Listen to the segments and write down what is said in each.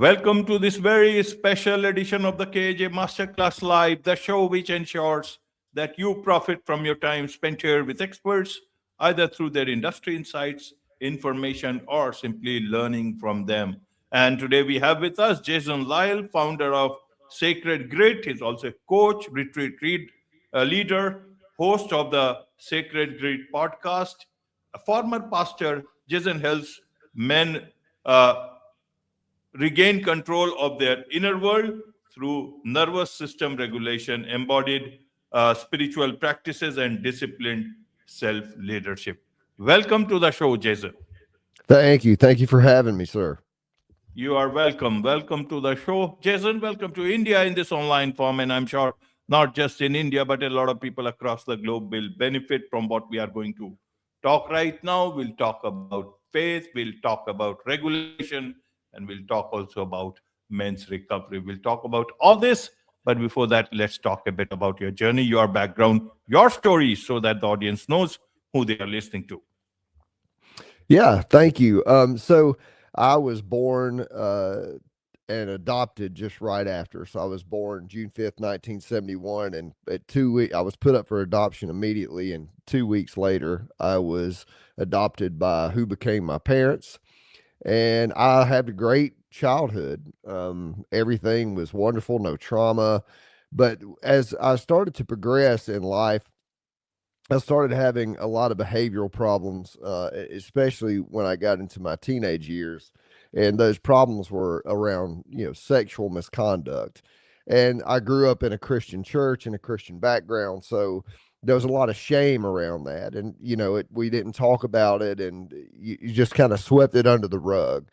Welcome to this very special edition of the KAJ Masterclass Live, the show which ensures that you profit from your time spent here with experts, either through their industry insights, information, or simply learning from them. And today we have with us Jason Lyle, founder of Sacred Grit. He's also a coach, leader, host of the Sacred Grit podcast, a former pastor. Jason helps men regain control of their inner world through nervous system regulation, embodied spiritual practices, and disciplined self leadership. Welcome to the show, Jason. Thank you. Thank you for having me, sir. You are welcome. Welcome to the show. Jason, welcome to India in this online form. And I'm sure not just in India, but a lot of people across the globe will benefit from what we are going to talk right now. We'll talk about faith, we'll talk about regulation, and we'll talk also about men's recovery. We'll talk about all this. But before that, let's talk a bit about your journey, your background, your story, so that the audience knows who they are listening to. Yeah, thank you. So I was born and adopted just right after. So I was born June 5th, 1971, and at 2 weeks I was put up for adoption immediately, and 2 weeks later I was adopted by who became my parents, and I had a great childhood. Everything was wonderful, no trauma. But as I started to progress in life, I started having a lot of behavioral problems, especially when I got into my teenage years. And those problems were around, sexual misconduct. And I grew up in a Christian church and a Christian background. So there was a lot of shame around that. And, we didn't talk about it, and you just kind of swept it under the rug.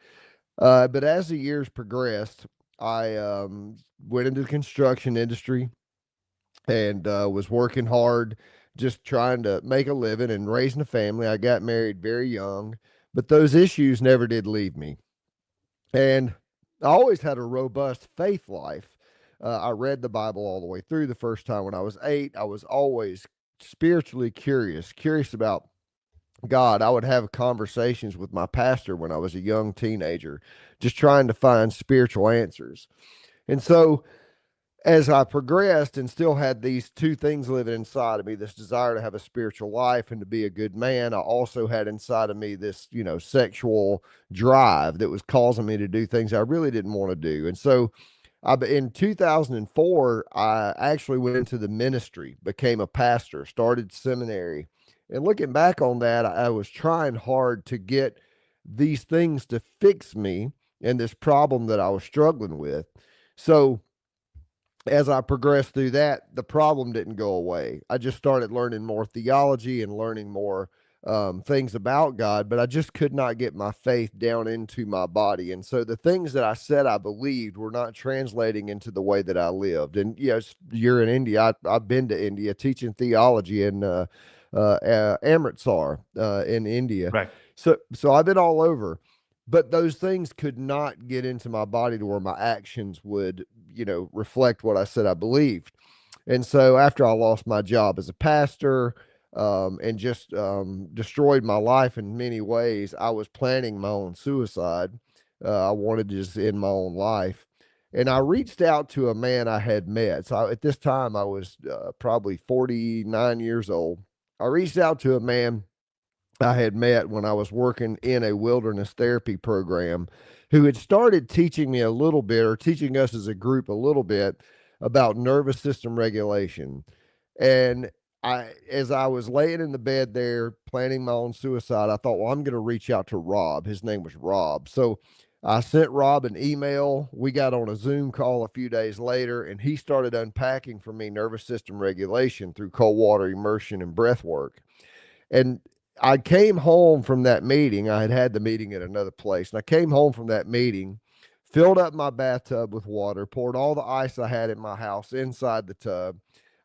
But as the years progressed, I went into the construction industry and was working hard, just trying to make a living and raising a family. I got married very young, but those issues never did leave me. And I always had a robust faith life. I read the Bible all the way through. The first time when I was 8, I was always spiritually curious about God. I would have conversations with my pastor when I was a young teenager, just trying to find spiritual answers. And so as I progressed and still had these two things living inside of me, this desire to have a spiritual life and to be a good man, I also had inside of me this, sexual drive that was causing me to do things I really didn't want to do. And so in 2004, I actually went into the ministry, became a pastor, started seminary. And looking back on that, I was trying hard to get these things to fix me and this problem that I was struggling with. So as I progressed through that, the problem didn't go away. I just started learning more theology and learning more things about God, but I just could not get my faith down into my body. And so the things that I said I believed were not translating into the way that I lived. And yes, you're in India. I've been to India teaching theology in Amritsar in India. Right. So I've been all over. But those things could not get into my body to where my actions would, reflect what I said I believed. And so after I lost my job as a pastor, and just destroyed my life in many ways, I was planning my own suicide. I wanted to just end my own life. And I reached out to a man I had met. So at this time, I was probably 49 years old. I reached out to a man I had met when I was working in a wilderness therapy program, who had started teaching me a little bit, or teaching us as a group a little bit, about nervous system regulation. And as I was laying in the bed there planning my own suicide, I thought, well, I'm going to reach out to Rob. His name was Rob. So I sent Rob an email. We got on a Zoom call a few days later, and he started unpacking for me nervous system regulation through cold water immersion and breath work. And I came home from that meeting. I had the meeting at another place, and I came home from that meeting, filled up my bathtub with water, poured all the ice I had in my house inside the tub.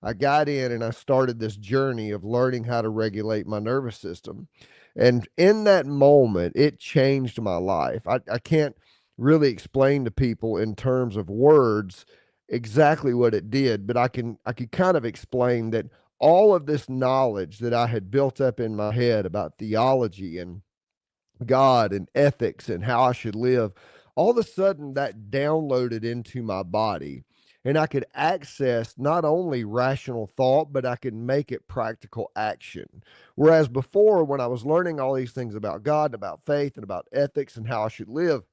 I got in and I started this journey of learning how to regulate my nervous system. And in that moment, it changed my life. I can't really explain to people in terms of words exactly what it did, but I could kind of explain that all of this knowledge that I had built up in my head about theology and God and ethics and how I should live, all of a sudden that downloaded into my body, and I could access not only rational thought, but I could make it practical action. Whereas before, when I was learning all these things about God and about faith and about ethics and how I should live,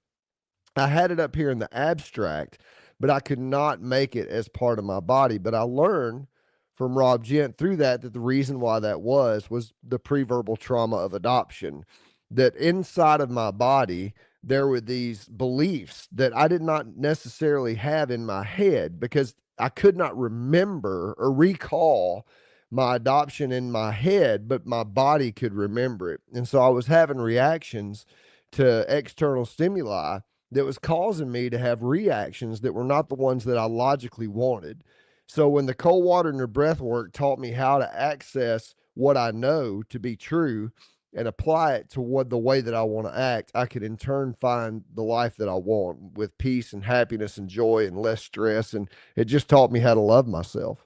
I had it up here in the abstract, but I could not make it as part of my body. But I learned from Rob Gent through that the reason why that was the preverbal trauma of adoption. That inside of my body, there were these beliefs that I did not necessarily have in my head because I could not remember or recall my adoption in my head, but my body could remember it. And so I was having reactions to external stimuli that was causing me to have reactions that were not the ones that I logically wanted. So when the cold water and the breath work taught me how to access what I know to be true and apply it to what the way that I want to act, I could in turn find the life that I want with peace and happiness and joy and less stress. And it just taught me how to love myself.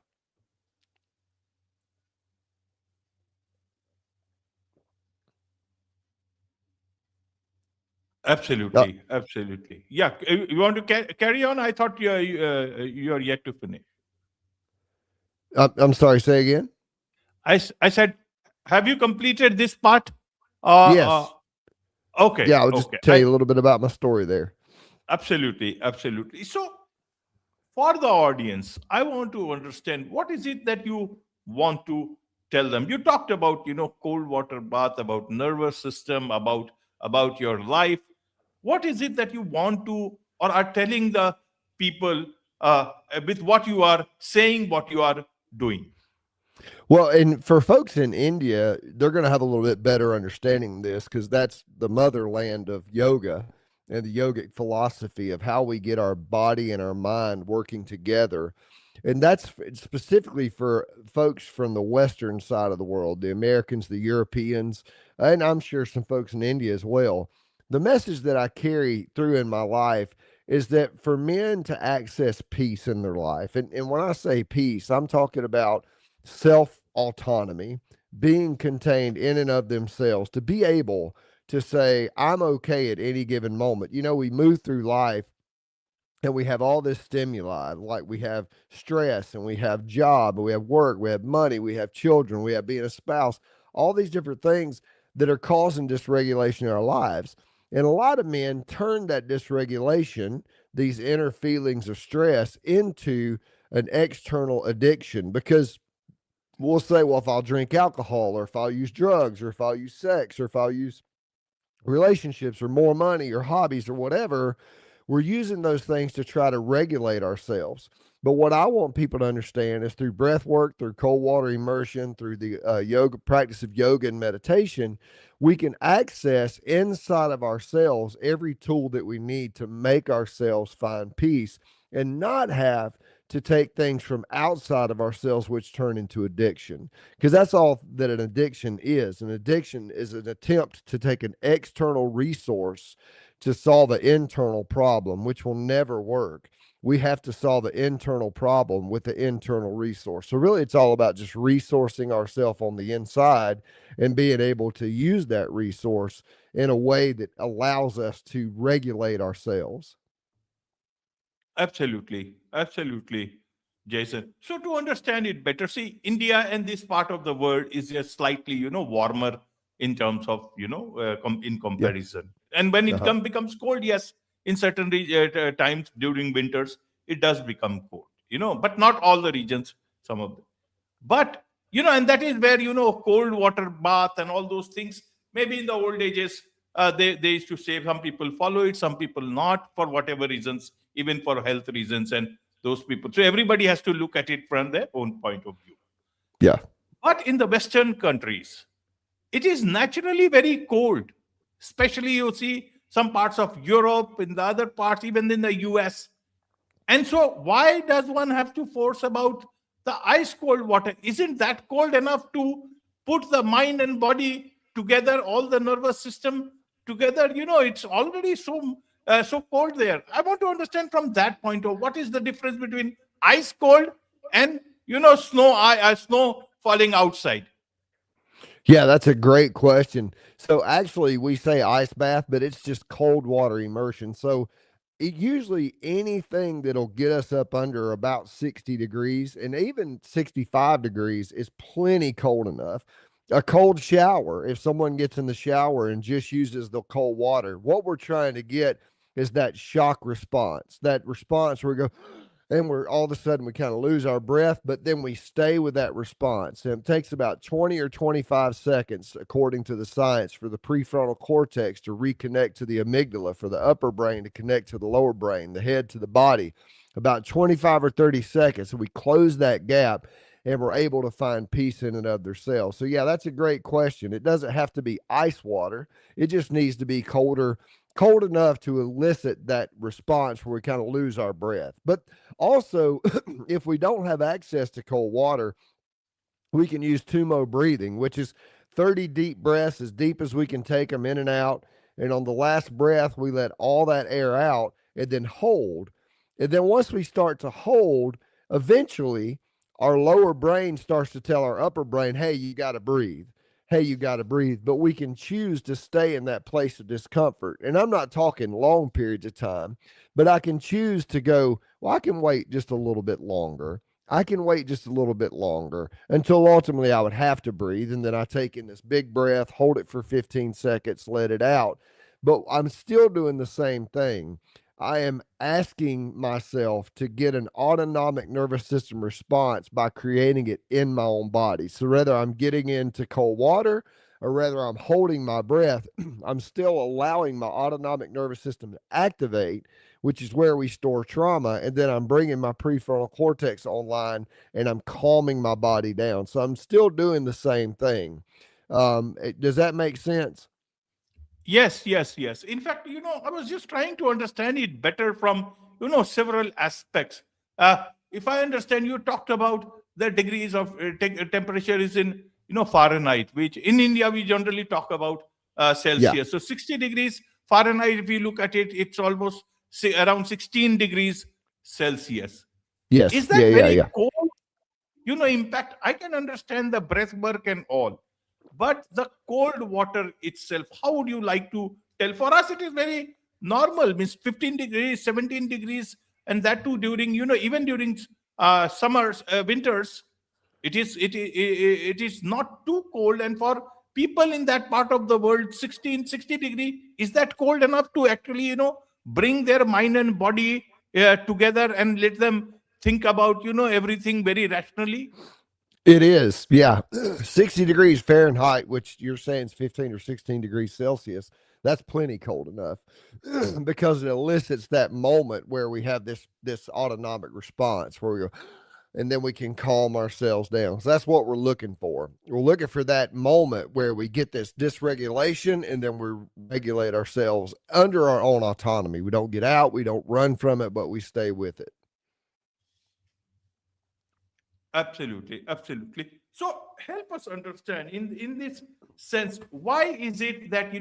Uh, Absolutely, absolutely. Yeah, you want to carry on? I thought you are yet to finish. I'm sorry, say again. I said, have you completed this part? Yes. Okay, Yeah, I'll just okay. tell you a little bit about my story there. Absolutely, absolutely. So, for the audience, I want to understand what is it that you want to tell them. You talked about, cold water bath, about nervous system, about your life. What is it that you want to or are telling the people with what you are saying, what you are doing? Well, and for folks in India, they're going to have a little bit better understanding of this because that's the motherland of yoga and the yogic philosophy of how we get our body and our mind working together. And that's specifically for folks from the Western side of the world, the Americans, the Europeans, and I'm sure some folks in India as well. The message that I carry through in my life is that for men to access peace in their life, and when I say peace, I'm talking about self autonomy, being contained in and of themselves, to be able to say, I'm okay at any given moment. We move through life and we have all this stimuli, like we have stress and we have job and we have work, we have money, we have children, we have being a spouse, all these different things that are causing dysregulation in our lives. And a lot of men turn that dysregulation, these inner feelings of stress, into an external addiction because we'll say, well, if I'll drink alcohol or if I'll use drugs or if I'll use sex or if I'll use relationships or more money or hobbies or whatever, we're using those things to try to regulate ourselves. But what I want people to understand is through breath work, through cold water immersion, through the yoga practice of yoga and meditation, we can access inside of ourselves every tool that we need to make ourselves find peace and not have to take things from outside of ourselves, which turn into addiction. Because that's all that an addiction is. An addiction is an attempt to take an external resource to solve an internal problem, which will never work. We have to solve the internal problem with the internal resource. So, really, it's all about just resourcing ourselves on the inside and being able to use that resource in a way that allows us to regulate ourselves. Absolutely, absolutely, Jason. So to understand it better, see, India and this part of the world is just slightly, warmer in terms of, in Yeah. comparison. And when it Uh-huh. becomes cold, yes, in certain times during winters, it does become cold, but not all the regions, some of them. But, and that is where, cold water bath and all those things, maybe in the old ages, they used to say some people follow it, some people not, for whatever reasons, even for health reasons and those people. So everybody has to look at it from their own point of view. Yeah. But in the Western countries, it is naturally very cold. Especially you see some parts of Europe, in the other parts, even in the US. And so, why does one have to force about the ice cold water? Isn't that cold enough to put the mind and body together, all the nervous system together? It's already so cold there. I want to understand from that point of what is the difference between ice cold and snow falling outside. Yeah, that's a great question. So actually, we say ice bath, but it's just cold water immersion. So usually anything that'll get us up under about 60 degrees and even 65 degrees is plenty cold enough. A cold shower, if someone gets in the shower and just uses the cold water, what we're trying to get is that shock response, that response where we go, and we're all of a sudden we kind of lose our breath, but then we stay with that response. And it takes about 20 or 25 seconds, according to the science, for the prefrontal cortex to reconnect to the amygdala, for the upper brain to connect to the lower brain, the head to the body. About 25 or 30 seconds. So we close that gap and we're able to find peace in and of their cells. So, yeah, that's a great question. It doesn't have to be ice water, it just needs to be cold enough to elicit that response where we kind of lose our breath. But also, if we don't have access to cold water, we can use tumo breathing, which is 30 deep breaths, as deep as we can take them in and out. And on the last breath, we let all that air out and then hold. And then once we start to hold, eventually our lower brain starts to tell our upper brain, hey, you got to breathe. Hey, you got to breathe. But we can choose to stay in that place of discomfort. And I'm not talking long periods of time, but I can choose to go, well, I can wait just a little bit longer. I can wait just a little bit longer until ultimately I would have to breathe. And then I take in this big breath, hold it for 15 seconds, let it out. But I'm still doing the same thing. I am asking myself to get an autonomic nervous system response by creating it in my own body. So whether I'm getting into cold water or whether I'm holding my breath, I'm still allowing my autonomic nervous system to activate, which is where we store trauma. And then I'm bringing my prefrontal cortex online and I'm calming my body down. So I'm still doing the same thing. Does that make sense? Yes, yes, yes. In fact, I was just trying to understand it better from, several aspects. If I understand, you talked about the degrees of temperature is in, Fahrenheit, which in India we generally talk about Yeah. Celsius. So 60 degrees Fahrenheit, if you look at it, it's almost around 16 degrees Celsius. Yes. Is Yeah. that Yeah. very Yeah. cold? Impact, I can understand the breath work and all, but the cold water itself, how would you like to tell? For us it is very normal, means 15 degrees, 17 degrees, and that too during, even during summers, winters, it is not too cold. And for people in that part of the world, 16, 60 degree, is that cold enough to actually, bring their mind and body together and let them think about, everything very rationally? It is, yeah. 60 degrees Fahrenheit, which you're saying is 15 or 16 degrees Celsius. That's plenty cold enough because it elicits that moment where we have this autonomic response where we go, and then we can calm ourselves down. So that's what we're looking for. We're looking for that moment where we get this dysregulation and then we regulate ourselves under our own autonomy. We don't get out, we don't run from it, but we stay with it. Absolutely, absolutely. So help us understand in this sense, why is it that,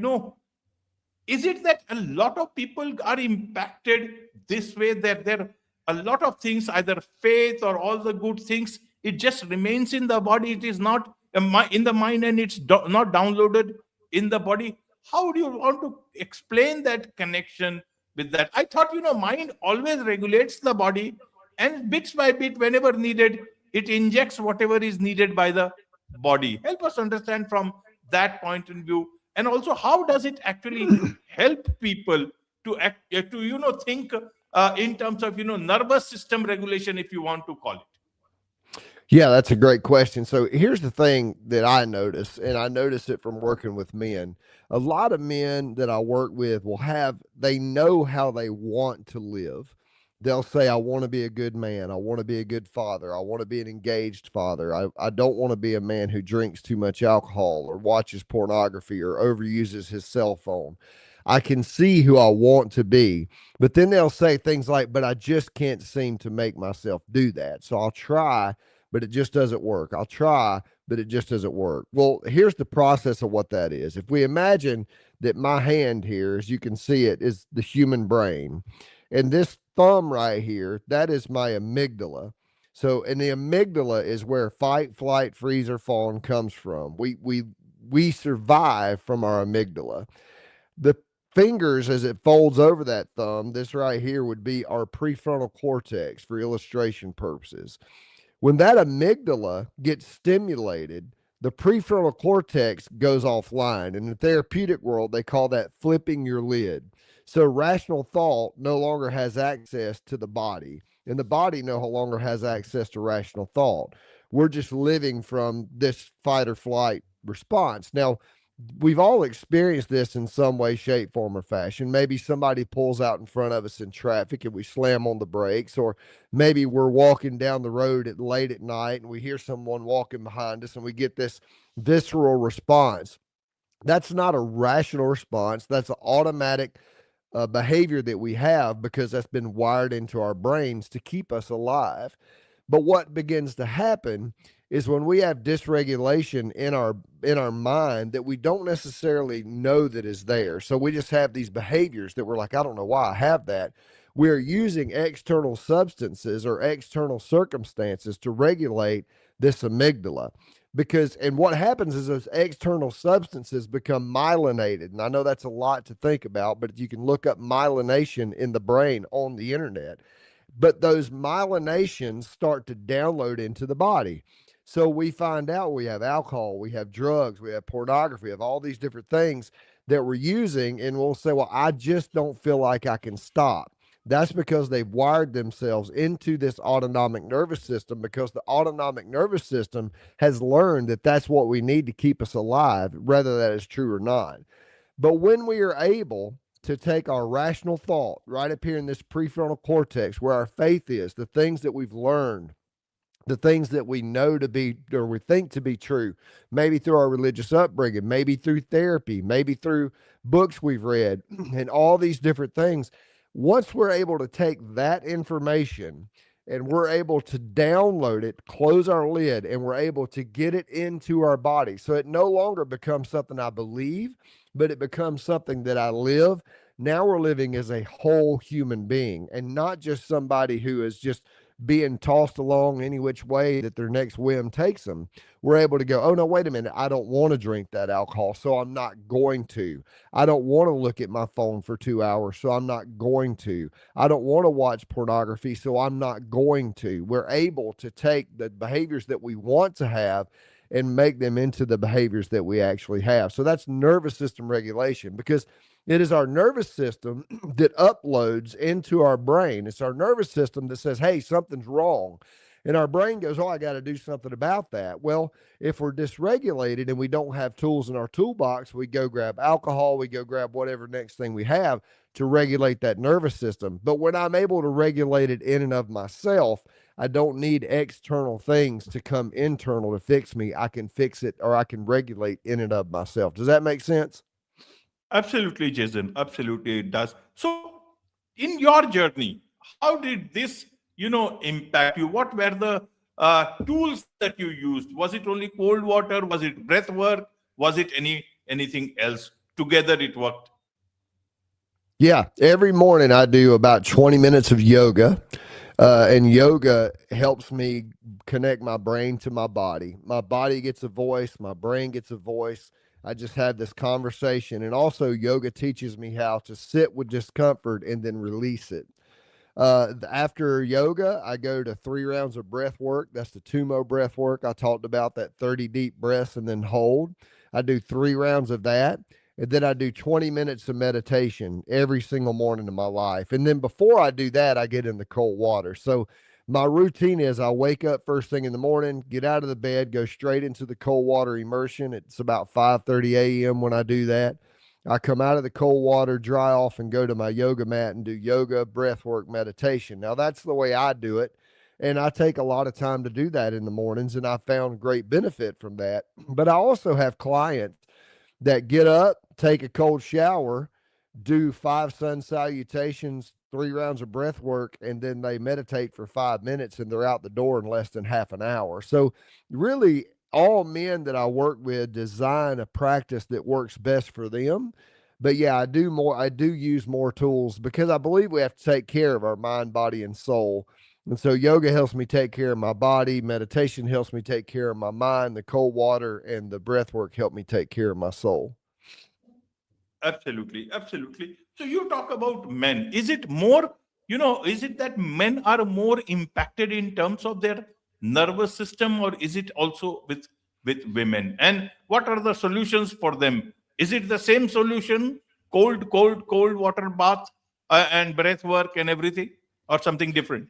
is it that a lot of people are impacted this way, that there a lot of things, either faith or all the good things, it just remains in the body, it is not in the mind, and it's not downloaded in the body? How do you want to explain that connection with that? I thought, mind always regulates the body, and bits by bit, whenever needed, it injects whatever is needed by the body. Help us understand from that point of view. And also, how does it actually help people to act, to think in terms of nervous system regulation, if you want to call it? Yeah, that's a great question. So here's the thing that I notice, and I notice it from working with men. A lot of men that I work with they know how they want to live. They'll say, I want to be a good man. I want to be a good father. I want to be an engaged father. I don't want to be a man who drinks too much alcohol or watches pornography or overuses his cell phone. I can see who I want to be. But then they'll say things like, but I just can't seem to make myself do that. So I'll try, but it just doesn't work. I'll try, but it just doesn't work. Well, here's the process of what that is. If we imagine that my hand here, as you can see it, is the human brain, and this thumb right here, that is my amygdala. So, and the amygdala is where fight, flight, freeze, or fawn comes from. We survive from our amygdala. The fingers, as it folds over that thumb, this right here would be our prefrontal cortex for illustration purposes. When that amygdala gets stimulated, the prefrontal cortex goes offline. In the therapeutic world, they call that flipping your lid. So rational thought no longer has access to the body, and the body no longer has access to rational thought. We're just living from this fight or flight response. Now, we've all experienced this in some way, shape, form, or fashion. Maybe somebody pulls out in front of us in traffic and we slam on the brakes, or maybe we're walking down the road late at night and we hear someone walking behind us and we get this visceral response. That's not a rational response. That's an automatic behavior that we have because that's been wired into our brains to keep us alive. But what begins to happen is when we have dysregulation in our mind that we don't necessarily know that is there. So we just have these behaviors that we're like, I don't know why I have that. We're using external substances or external circumstances to regulate this amygdala. Because, and what happens is those external substances become myelinated. And I know that's a lot to think about, but you can look up myelination in the brain on the internet. But those myelinations start to download into the body. So we find out we have alcohol, we have drugs, we have pornography, we have all these different things that we're using. And we'll say, well, I just don't feel like I can stop. That's because they've wired themselves into this autonomic nervous system, because the autonomic nervous system has learned that that's what we need to keep us alive, whether that is true or not. But when we are able to take our rational thought right up here in this prefrontal cortex where our faith is, the things that we've learned, the things that we know to be or we think to be true, maybe through our religious upbringing, maybe through therapy, maybe through books we've read, and all these different things. Once we're able to take that information and we're able to download it, close our lid, and we're able to get it into our body. So it no longer becomes something I believe, but it becomes something that I live. Now we're living as a whole human being and not just somebody who is just being tossed along any which way that their next whim takes them. We're able to go, oh, no, wait a minute. I don't want to drink that alcohol, so I'm not going to. I don't want to look at my phone for 2 hours, so I'm not going to. I don't want to watch pornography, so I'm not going to. We're able to take the behaviors that we want to have and make them into the behaviors that we actually have. So that's nervous system regulation, because it is our nervous system that uploads into our brain. It's our nervous system that says, hey, something's wrong. And our brain goes, oh, I got to do something about that. Well, if we're dysregulated and we don't have tools in our toolbox, we go grab alcohol, we go grab whatever next thing we have to regulate that nervous system. But when I'm able to regulate it in and of myself, I don't need external things to come internal to fix me. I can fix it, or I can regulate in and of myself. Does that make sense? Absolutely, Jason. Absolutely, it does. So, in your journey, how did this, impact you? What were the tools that you used? Was it only cold water? Was it breath work? Was it anything else? Together, it worked. Yeah, every morning I do about 20 minutes of yoga. And yoga helps me connect my brain to my body. My body gets a voice, my brain gets a voice. I just had this conversation. And also, yoga teaches me how to sit with discomfort and then release it. After yoga, I go to 3 rounds of breath work. That's the Tumo breath work. I talked about that 30 deep breaths and then hold. I do 3 rounds of that. And then I do 20 minutes of meditation every single morning of my life. And then before I do that, I get in the cold water. So my routine is I wake up first thing in the morning, get out of the bed, go straight into the cold water immersion. It's about 5:30 a.m. when I do that. I come out of the cold water, dry off, and go to my yoga mat and do yoga, breath work, meditation. Now, that's the way I do it. And I take a lot of time to do that in the mornings, and I found great benefit from that. But I also have clients that get up, take a cold shower, do 5 sun salutations, 3 rounds of breath work, and then they meditate for 5 minutes and they're out the door in less than half an hour. So, really, all men that I work with design a practice that works best for them. But yeah, I do use more tools because I believe we have to take care of our mind, body, and soul. And so yoga helps me take care of my body, meditation helps me take care of my mind, the cold water and the breath work help me take care of my soul. Absolutely, absolutely. So you talk about men. Is it more, is it that men are more impacted in terms of their nervous system, or is it also with women? And what are the solutions for them? Is it the same solution, cold water bath and breath work and everything, or something different?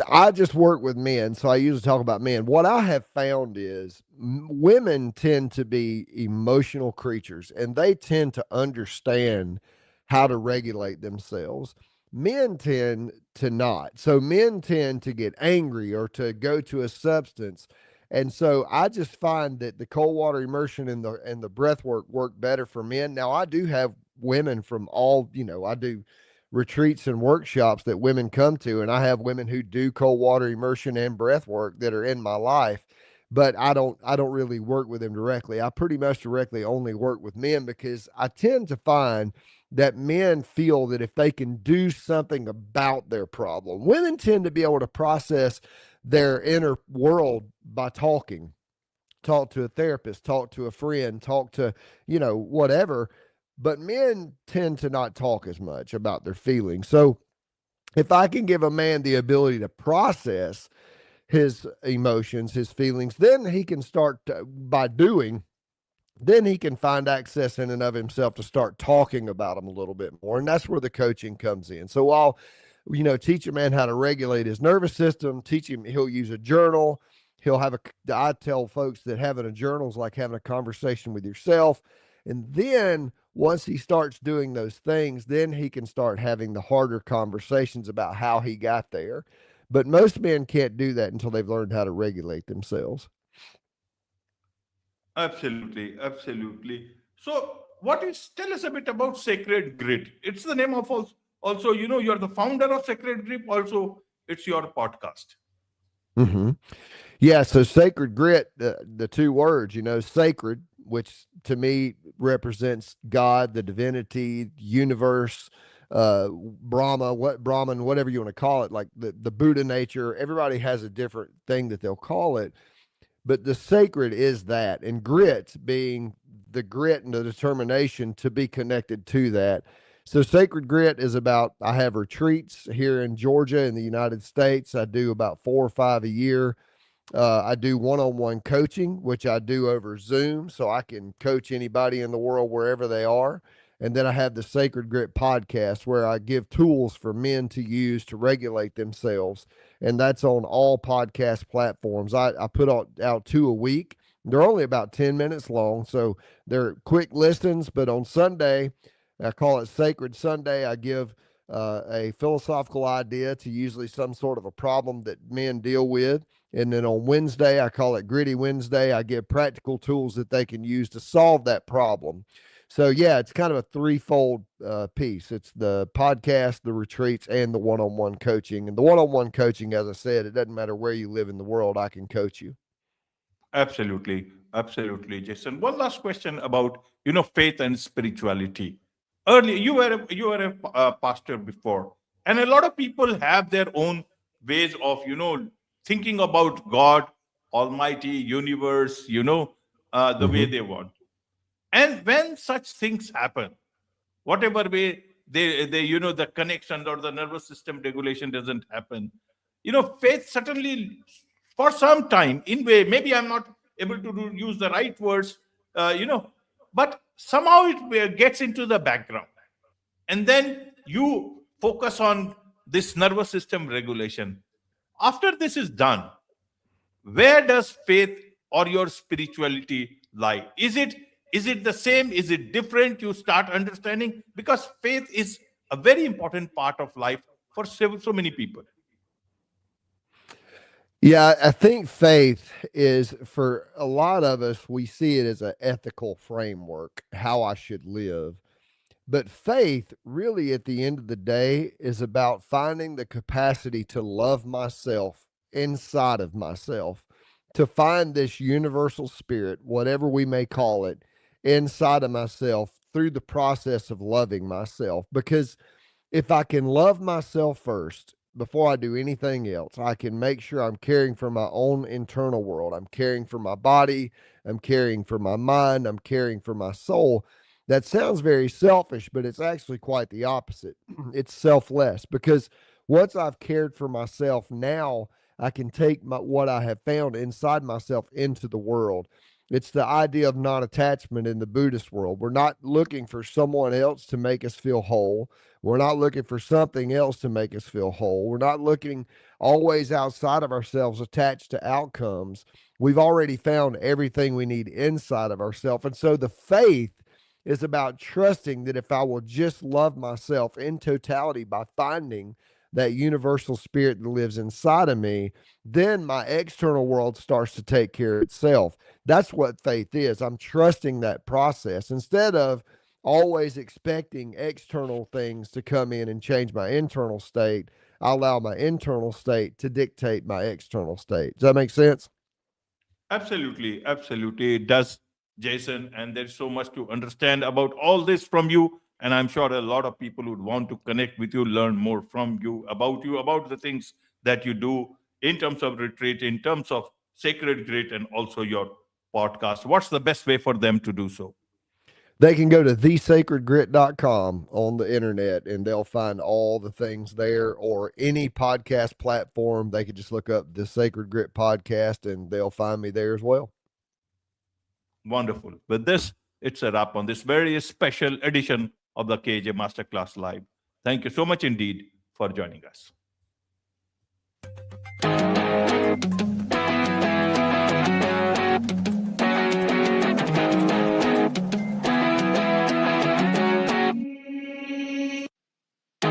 I just work with men, so I usually talk about men. What I have found is women tend to be emotional creatures and they tend to understand how to regulate themselves. Men tend to not. So men tend to get angry or to go to a substance. And so I just find that the cold water immersion and the breath work better for men. Now I do have women from all, I do retreats and workshops that women come to, and I have women who do cold water immersion and breath work that are in my life, but I don't really work with them directly. I pretty much directly only work with men because I tend to find that men feel that if they can do something about their problem, women tend to be able to process their inner world by talk to a therapist, talk to a friend, talk to, whatever. But men tend to not talk as much about their feelings. So if I can give a man the ability to process his emotions, his feelings, then he can start by doing, then he can find access in and of himself to start talking about them a little bit more. And that's where the coaching comes in. So I'll, teach a man how to regulate his nervous system, teach him, he'll use a journal. I tell folks that having a journal is like having a conversation with yourself. And then once he starts doing those things, then he can start having the harder conversations about how he got there. But most men can't do that until they've learned how to regulate themselves. Absolutely, absolutely. So, tell us a bit about Sacred Grit. It's the name of also, you're the founder of Sacred Grit. Also, it's your podcast. Mm-hmm. Yeah, so sacred grit, the two words, sacred, which to me represents God, the divinity, universe, Brahma, Brahman, whatever you want to call it, like the Buddha nature. Everybody has a different thing that they'll call it, but the sacred is that, and grit being the grit and the determination to be connected to that. So sacred grit is about, I have retreats here in Georgia in the United States. I do about 4 or 5 a year. I do one-on-one coaching, which I do over Zoom, so I can coach anybody in the world wherever they are. And then I have the Sacred Grit podcast where I give tools for men to use to regulate themselves. And that's on all podcast platforms. I put out two a week. They're only about 10 minutes long, so they're quick listens. But on Sunday, I call it Sacred Sunday. I give a philosophical idea to usually some sort of a problem that men deal with. And then on Wednesday, I call it Gritty Wednesday. I give practical tools that they can use to solve that problem. So, yeah, it's kind of a threefold piece. It's the podcast, the retreats, and the one on one coaching. And the one on one coaching, as I said, it doesn't matter where you live in the world, I can coach you. Absolutely, absolutely, Jason. One last question about faith and spirituality. Earlier, you were a pastor before, and a lot of people have their own ways of thinking about God, Almighty, universe, the way Mm-hmm. they want. And when such things happen, whatever way they the connection or the nervous system regulation doesn't happen, faith certainly for some time in way, maybe I'm not able to use the right words, but somehow it gets into the background, and then you focus on this nervous system regulation. After this is done, where does faith or your spirituality lie? Is it the same? Is it different? You start understanding, because faith is a very important part of life for so many people. Yeah, I think faith is for a lot of us, we see it as an ethical framework, how I should live. But faith, really, at the end of the day, is about finding the capacity to love myself inside of myself, to find this universal spirit, whatever we may call it, inside of myself through the process of loving myself. Because if I can love myself first before I do anything else, I can make sure I'm caring for my own internal world. I'm caring for my body. I'm caring for my mind. I'm caring for my soul. That sounds very selfish, but it's actually quite the opposite. It's selfless, because once I've cared for myself, now I can take what I have found inside myself into the world. It's the idea of non attachment in the Buddhist world. We're not looking for someone else to make us feel whole. We're not looking for something else to make us feel whole. We're not looking always outside of ourselves, attached to outcomes. We've already found everything we need inside of ourselves. And so the faith is about trusting that if I will just love myself in totality by finding that universal spirit that lives inside of me, then my external world starts to take care of itself. That's what faith is. I'm trusting that process instead of always expecting external things to come in and change my internal state. I allow my internal state to dictate my external state. Does that make sense? Absolutely, absolutely. It does, Jason. And there's so much to understand about all this from you. And I'm sure a lot of people would want to connect with you, learn more from you, about the things that you do in terms of retreat, in terms of sacred grit, and also your podcast. What's the best way for them to do so? They can go to thesacredgrit.com on the internet and they'll find all the things there, or any podcast platform. They could just look up the Sacred Grit podcast and they'll find me there as well. Wonderful. With this, it's a wrap on this very special edition of the KJ Masterclass Live. Thank you so much indeed for joining us.